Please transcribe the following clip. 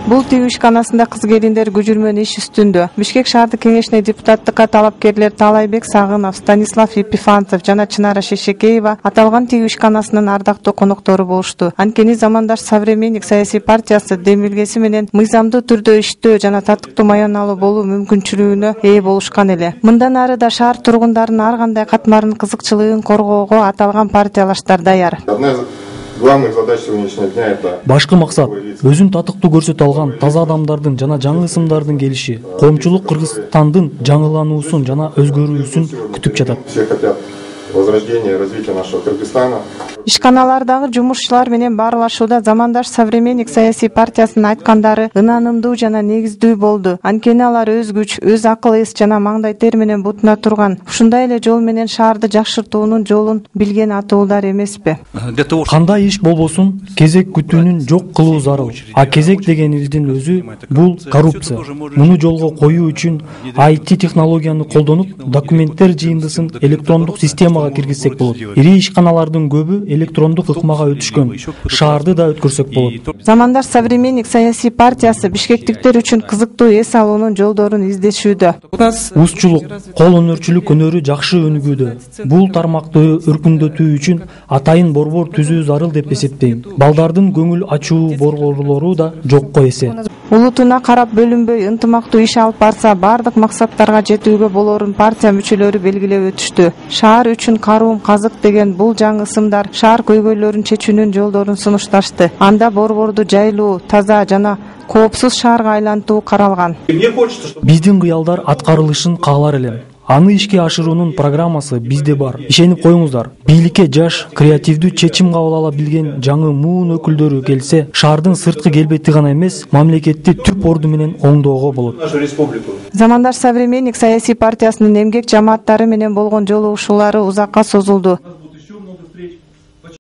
Бул тигүү ишканасында кыз келиндер көчүрмөнү иш үстүндө. Бишкек шаардык кеңешине депутаттыка талапкерлер Таалайбек Сагынов, Станислав Епифанцев жана Чынара Шейшекеева аталган тигүү ишканасынын ардактуу коноктору болушту. Анткени Замандаш-Современник саясий партиясы демилгеси менен мыйзамдуу түрдө иштөө жана татыктуу маяналуу болуу мүмкүнчүлүгүнө ээ болушкан эле. Мындан ары да шаар тургундарынын ар кандай катмарынын кызыкчылыгын коргоого аталган партиялаштар даяр. Главных задач сегодняшнего дня это башкы максат өзүн татыктуу көрсөтө алган таза адамдардын жана жаңы ысымдардын келиши, коомчулук Кыргызстандын жаңылануусун жана өзгөрүүсүн күтүп жатат. все хотят возрождения и развития нашего Кыргызстана. Ишканалардагы жумушчулар менен баарлашууда Замандаш-Современник саясий партиясынын айткандары ынанымдуу жана негиздүү болду. Анткени алар өз күч, өз акыл эс жана маңдай тер менен бутуна турган. Ушундай эле жол менен шаарды жакшыртуунун жолун билген атуулар эмеспи? Кандай иш болбосун, кезек күтүүнүн жок кылуу зарыл. А кезек дегенибиздин өзү бул коррупция. Муну жолго коюу үчүн IT технологияны колдонуп, документтер жыйындысын электрондук системага киргизсек болот. Ири ишканалардын көбү электрондук ыкмага өтүшкөн. Шаарды да өткөрсөк болот. Замандаш-Современник саясий партиясы бишкектиктер үчүн кызыктуу эс алуунун жолдорун издешүүдө. Узчулук, кол өнөрчүлүк өнөрү жакшы өнүгүүдө. Бул тармакты өркүндөтүү үчүн атайын борбор түзүү зарыл деп эсептейм. Балдардын көңүл ачуу борборлору да жокко эсе. Улутуна карап бөлүнбөй ынтымактуу иш алып барса, бардык максаттарга жетүүгө болорун партия мүчөлөрү белгилеп өтүштү. Шаар үчүн каруум казык деген бул жаңы ысымдар шаар көйгөйлөрүн чечүүнүн жолдорун сунушташты. Анда борборду жайлуу, таза жана коопсуз шаарга айлантуу каралган. Биздин кыялдар аткарылышын каалар элем. Аны ишке ашыруунун программасы бизде бар. Ишенип коюңуздар. Бийликке жаш, креативдүү чечим кабыл ала билген жаңы муун өкүлдөрү келсе, шаардын сырткы келбети гана эмес, мамлекетти түп орду менен оңдоого болот. Замандаш-Современник саясий партиясынын эмгек жамааттары менен болгон жолугушуулары узакка созулду.